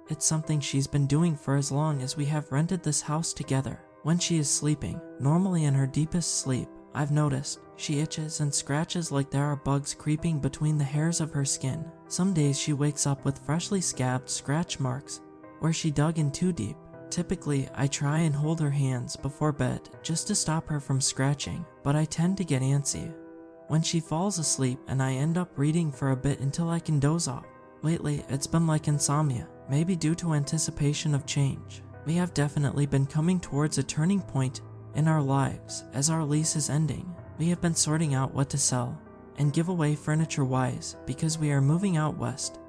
It's something she's been doing for as long as we have rented this house together. When she is sleeping, normally in her deepest sleep, I've noticed she itches and scratches like there are bugs creeping between the hairs of her skin. Some days she wakes up with freshly scabbed scratch marks where she dug in too deep. Typically, I try and hold her hands before bed just to stop her from scratching, but I tend to get antsy when she falls asleep and I end up reading for a bit until I can doze off. Lately, it's been like insomnia, maybe due to anticipation of change. We have definitely been coming towards a turning point in our lives as our lease is ending. We have been sorting out what to sell and give away furniture-wise because we are moving out west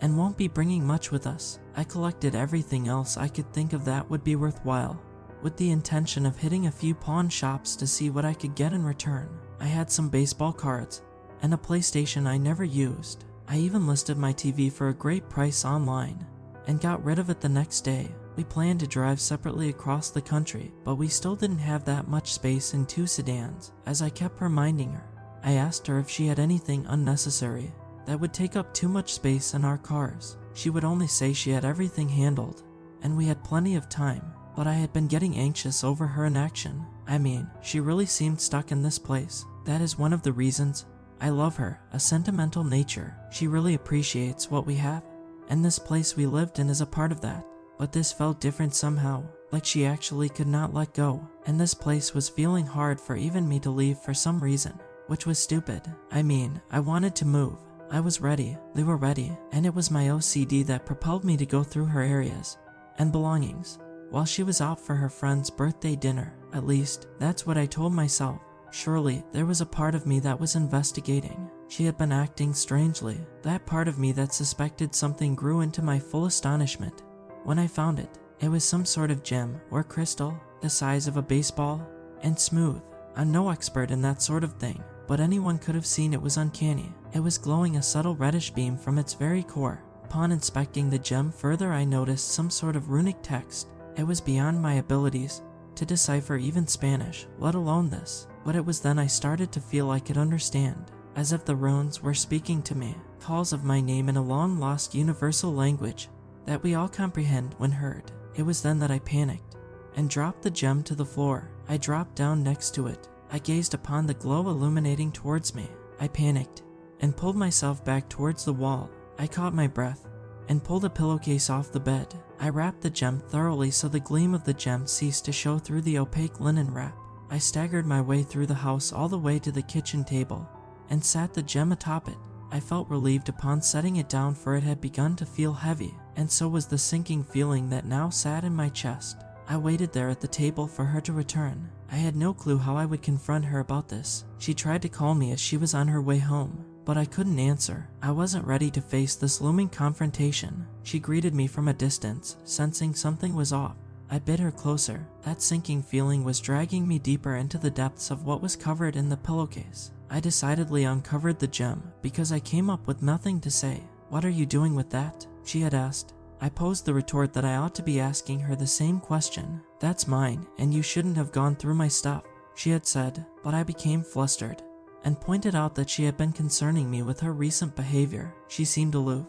and won't be bringing much with us. I collected everything else I could think of that would be worthwhile, with the intention of hitting a few pawn shops to see what I could get in return. I had some baseball cards and a PlayStation I never used. I even listed my TV for a great price online and got rid of it the next day. We planned to drive separately across the country, but we still didn't have that much space in 2 sedans. As I kept reminding her, I asked her if she had anything unnecessary that would take up too much space in our cars. She would only say she had everything handled and we had plenty of time, but I had been getting anxious over her inaction. I mean, she really seemed stuck in this place. That is one of the reasons I love her, a sentimental nature. She really appreciates what we have, and this place we lived in is a part of that. But this felt different somehow, like she actually could not let go, and this place was feeling hard for even me to leave for some reason, which was stupid. I mean, I wanted to move. I was ready, they were ready, and it was my OCD that propelled me to go through her areas and belongings while she was out for her friend's birthday dinner. At least, that's what I told myself. Surely, there was a part of me that was investigating. She had been acting strangely. That part of me that suspected something grew into my full astonishment when I found it. It was some sort of gem or crystal, the size of a baseball, and smooth. I'm no expert in that sort of thing, but anyone could have seen it was uncanny. It was glowing a subtle reddish beam from its very core. Upon inspecting the gem further, I noticed some sort of runic text. It was beyond my abilities to decipher even Spanish, let alone this. But it was then I started to feel I could understand, as if the runes were speaking to me, calls of my name in a long-lost universal language that we all comprehend when heard. It was then that I panicked and dropped the gem to the floor. I dropped down next to it. I gazed upon the glow illuminating towards me. I panicked and pulled myself back towards the wall. I caught my breath and pulled a pillowcase off the bed. I wrapped the gem thoroughly so the gleam of the gem ceased to show through the opaque linen wrap. I staggered my way through the house all the way to the kitchen table and sat the gem atop it. I felt relieved upon setting it down, for it had begun to feel heavy, and so was the sinking feeling that now sat in my chest. I waited there at the table for her to return. I had no clue how I would confront her about this. She tried to call me as she was on her way home, but I couldn't answer. I wasn't ready to face this looming confrontation. She greeted me from a distance, sensing something was off. I bid her closer. That sinking feeling was dragging me deeper into the depths of what was covered in the pillowcase. I decidedly uncovered the gem because I came up with nothing to say. "What are you doing with that?" she had asked. I posed the retort that I ought to be asking her the same question. "That's mine, and you shouldn't have gone through my stuff," she had said, but I became flustered and pointed out that she had been concerning me with her recent behavior. She seemed aloof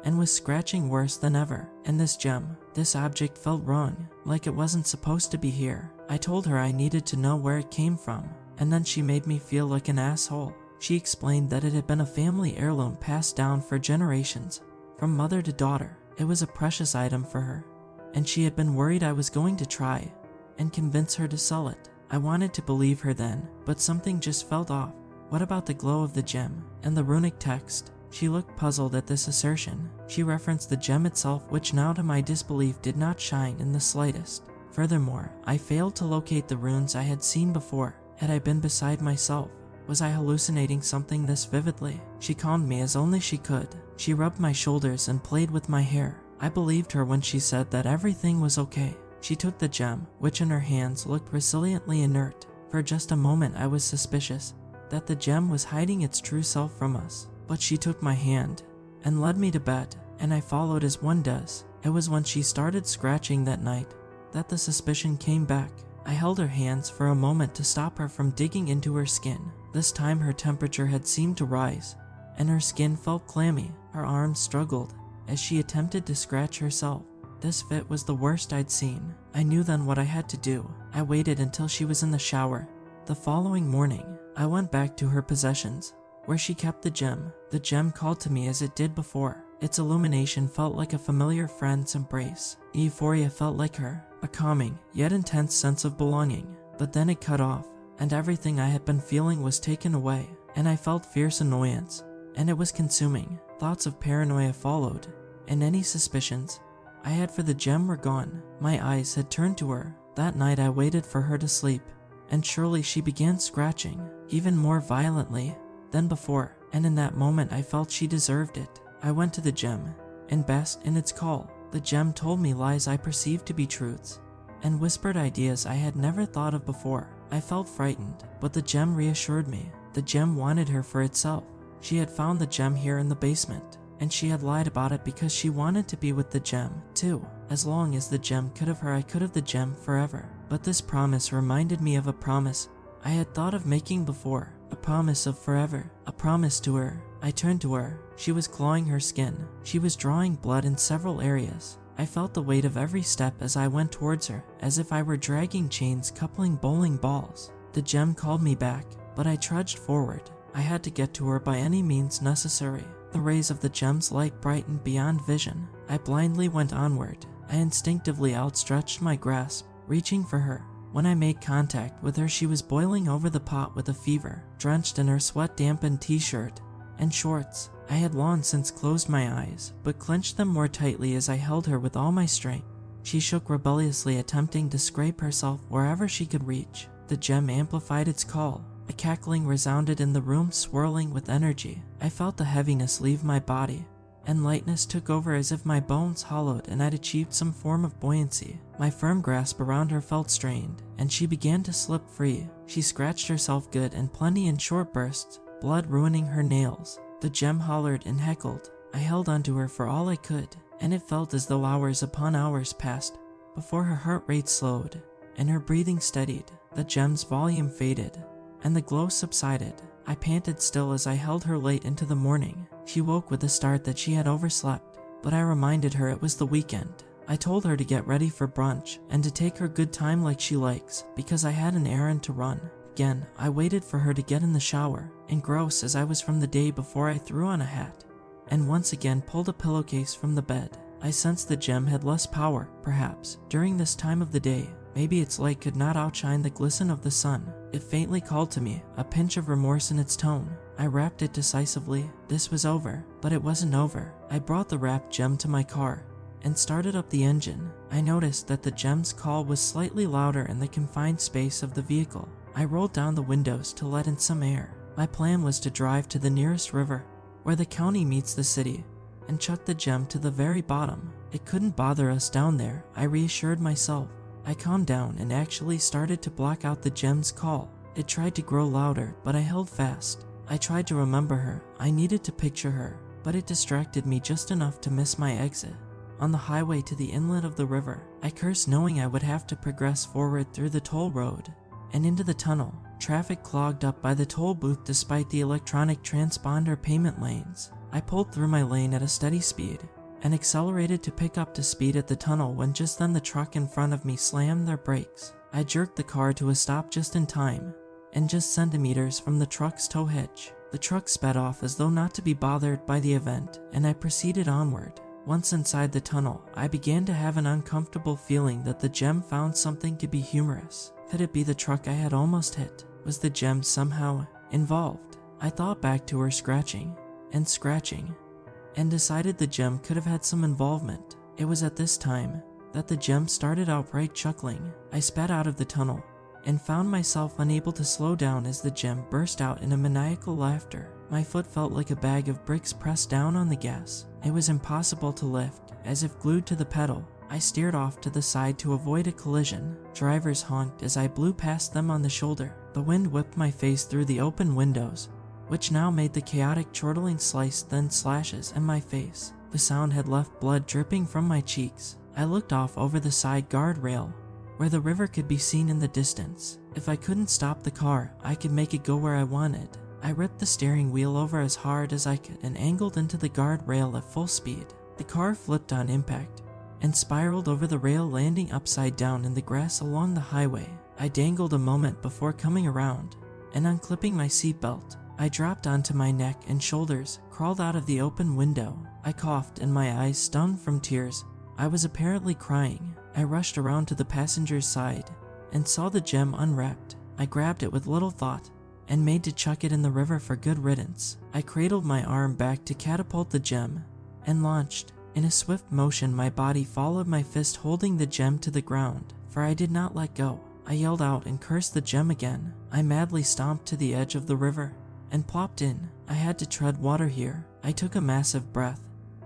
and was scratching worse than ever. And this gem, this object felt wrong, like it wasn't supposed to be here. I told her I needed to know where it came from, and then she made me feel like an asshole. She explained that it had been a family heirloom passed down for generations, from mother to daughter. It was a precious item for her, and she had been worried I was going to try and convince her to sell it. I wanted to believe her then, but something just felt off. What about the glow of the gem and the runic text? She looked puzzled at this assertion. She referenced the gem itself, which now to my disbelief did not shine in the slightest. Furthermore, I failed to locate the runes I had seen before. Had I been beside myself? Was I hallucinating something this vividly? She calmed me as only she could. She rubbed my shoulders and played with my hair. I believed her when she said that everything was okay. She took the gem, which in her hands looked resiliently inert. For just a moment I was suspicious that the gem was hiding its true self from us. But she took my hand and led me to bed, and I followed as one does. It was when she started scratching that night that the suspicion came back. I held her hands for a moment to stop her from digging into her skin. This time her temperature had seemed to rise, and her skin felt clammy. Her arms struggled as she attempted to scratch herself. This fit was the worst I'd seen. I knew then what I had to do. I waited until she was in the shower. The following morning, I went back to her possessions, where she kept the gem. The gem called to me as it did before. Its illumination felt like a familiar friend's embrace. Euphoria felt like her, a calming, yet intense sense of belonging. But then it cut off, and everything I had been feeling was taken away, and I felt fierce annoyance, and it was consuming. Thoughts of paranoia followed, and any suspicions I had for the gem were gone. My eyes had turned to her. That night I waited for her to sleep, and surely she began scratching, even more violently than before, and in that moment I felt she deserved it. I went to the gem, and basked in its call. The gem told me lies I perceived to be truths, and whispered ideas I had never thought of before. I felt frightened, but the gem reassured me. The gem wanted her for itself. She had found the gem here in the basement, and she had lied about it because she wanted to be with the gem, too. As long as the gem could have her, I could have the gem forever. But this promise reminded me of a promise I had thought of making before, a promise of forever, a promise to her. I turned to her. She was clawing her skin. She was drawing blood in several areas. I felt the weight of every step as I went towards her, as if I were dragging chains coupling bowling balls. The gem called me back, but I trudged forward. I had to get to her by any means necessary. The rays of the gem's light brightened beyond vision. I blindly went onward. I instinctively outstretched my grasp, reaching for her. When I made contact with her, she was boiling over the pot with a fever, drenched in her sweat-dampened t-shirt and shorts. I had long since closed my eyes, but clenched them more tightly as I held her with all my strength. She shook rebelliously, attempting to scrape herself wherever she could reach. The gem amplified its call. A cackling resounded in the room, swirling with energy. I felt the heaviness leave my body, and lightness took over as if my bones hollowed and I'd achieved some form of buoyancy. My firm grasp around her felt strained, and she began to slip free. She scratched herself good and plenty in short bursts, blood ruining her nails. The gem hollered and heckled. I held onto her for all I could, and it felt as though hours upon hours passed before her heart rate slowed and her breathing steadied. The gem's volume faded, and the glow subsided. I panted still as I held her late into the morning. She woke with a start that she had overslept, but I reminded her it was the weekend. I told her to get ready for brunch and to take her good time like she likes, because I had an errand to run. Again, I waited for her to get in the shower, and gross as I was from the day before, I threw on a hat, and once again pulled a pillowcase from the bed. I sensed the gem had less power, perhaps, during this time of the day. Maybe its light could not outshine the glisten of the sun. It faintly called to me, a pinch of remorse in its tone. I rapped it decisively. This was over, but it wasn't over. I brought the wrapped gem to my car and started up the engine. I noticed that the gem's call was slightly louder in the confined space of the vehicle. I rolled down the windows to let in some air. My plan was to drive to the nearest river, where the county meets the city, and chuck the gem to the very bottom. It couldn't bother us down there, I reassured myself. I calmed down and actually started to block out the gem's call. It tried to grow louder, but I held fast. I tried to remember her. I needed to picture her, but it distracted me just enough to miss my exit. On the highway to the inlet of the river, I cursed, knowing I would have to progress forward through the toll road and into the tunnel. Traffic clogged up by the toll booth despite the electronic transponder payment lanes. I pulled through my lane at a steady speed and accelerated to pick up to speed at the tunnel when just then the truck in front of me slammed their brakes. I jerked the car to a stop just in time, and just centimeters from the truck's tow hitch. The truck sped off as though not to be bothered by the event, and I proceeded onward. Once inside the tunnel, I began to have an uncomfortable feeling that the gem found something to be humorous. Could it be the truck I had almost hit? Was the gem somehow involved? I thought back to her scratching, and decided the gem could have had some involvement. It was at this time that the gem started outright chuckling. I sped out of the tunnel and found myself unable to slow down as the gem burst out in a maniacal laughter. My foot felt like a bag of bricks pressed down on the gas. It was impossible to lift, as if glued to the pedal. I steered off to the side to avoid a collision. Drivers honked as I blew past them on the shoulder. The wind whipped my face through the open windows, which now made the chaotic chortling slice thin slashes in my face. The sound had left blood dripping from my cheeks. I looked off over the side guardrail, where the river could be seen in the distance. If I couldn't stop the car, I could make it go where I wanted. I ripped the steering wheel over as hard as I could and angled into the guardrail at full speed. The car flipped on impact and spiraled over the rail, landing upside down in the grass along the highway. I dangled a moment before coming around and unclipping my seatbelt. I dropped onto my neck and shoulders, crawled out of the open window. I coughed and my eyes stung from tears. I was apparently crying. I rushed around to the passenger's side and saw the gem unwrapped. I grabbed it with little thought and made to chuck it in the river for good riddance. I cradled my arm back to catapult the gem and launched. In a swift motion, my body followed my fist holding the gem to the ground, for I did not let go. I yelled out and cursed the gem again. I madly stomped to the edge of the river and plopped in. I had to tread water here. I took a massive breath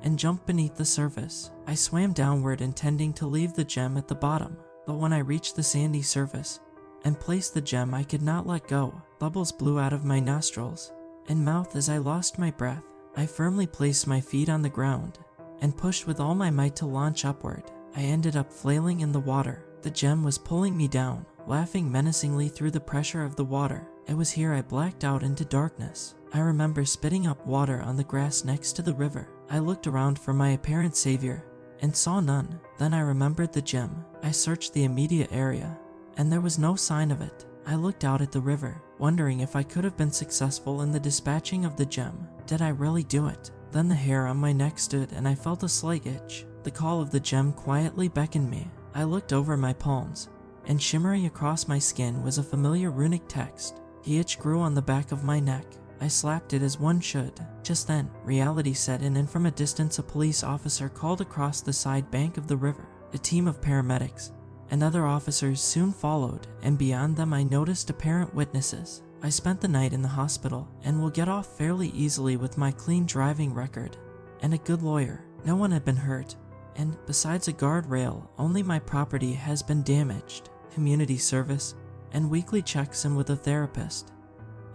and jumped beneath the surface. I swam downward, intending to leave the gem at the bottom, but when I reached the sandy surface and placed the gem, I could not let go. Bubbles blew out of my nostrils and mouth as I lost my breath. I firmly placed my feet on the ground and pushed with all my might to launch upward. I ended up flailing in the water. The gem was pulling me down, laughing menacingly through the pressure of the water. It was here I blacked out into darkness. I remember spitting up water on the grass next to the river. I looked around for my apparent savior and saw none. Then I remembered the gem. I searched the immediate area and there was no sign of it. I looked out at the river, wondering if I could have been successful in the dispatching of the gem. Did I really do it? Then the hair on my neck stood and I felt a slight itch. The call of the gem quietly beckoned me. I looked over my palms, and shimmering across my skin was a familiar runic text. The itch grew on the back of my neck. I slapped it as one should. Just then, reality set in, and from a distance a police officer called across the side bank of the river. A team of paramedics and other officers soon followed, and beyond them I noticed apparent witnesses. I spent the night in the hospital and will get off fairly easily with my clean driving record and a good lawyer. No one had been hurt, and besides a guardrail, only my property has been damaged. Community service and weekly checks in with a therapist,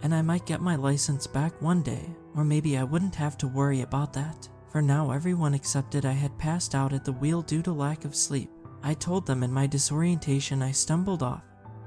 and I might get my license back one day, or maybe I wouldn't have to worry about that. For now, everyone accepted I had passed out at the wheel due to lack of sleep. I told them in my disorientation I stumbled off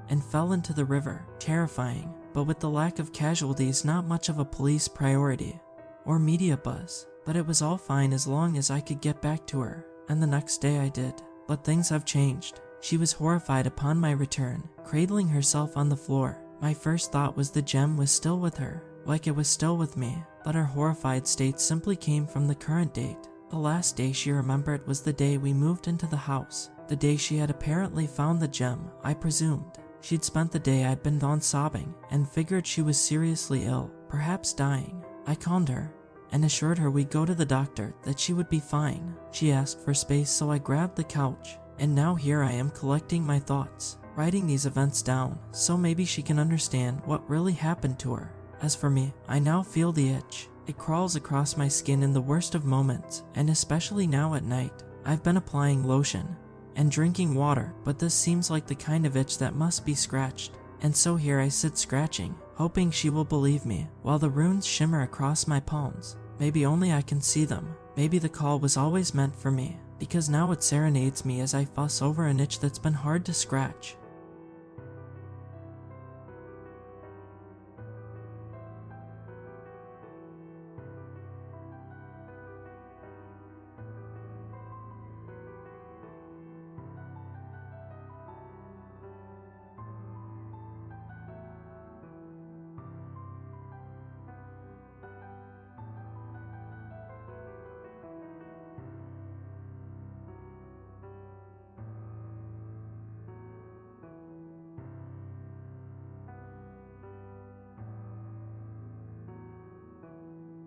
and fell into the river. Terrifying, but with the lack of casualties, not much of a police priority or media buzz. But it was all fine as long as I could get back to her, and the next day I did. But things have changed. She was horrified upon my return, cradling herself on the floor. My first thought was the gem was still with her, like it was still with me, but her horrified state simply came from the current date. The last day she remembered was the day we moved into the house, the day she had apparently found the gem. I presumed she'd spent the day I'd been gone sobbing, and figured she was seriously ill, perhaps dying. I calmed her and assured her we'd go to the doctor, that she would be fine. She asked for space, so I grabbed the couch, and now here I am collecting my thoughts, writing these events down, so maybe she can understand what really happened to her. As for me, I now feel the itch. It crawls across my skin in the worst of moments, and especially now at night. I've been applying lotion and drinking water, but this seems like the kind of itch that must be scratched. And so here I sit scratching, hoping she will believe me, while the runes shimmer across my palms. Maybe only I can see them. Maybe the call was always meant for me, because now it serenades me as I fuss over an itch that's been hard to scratch.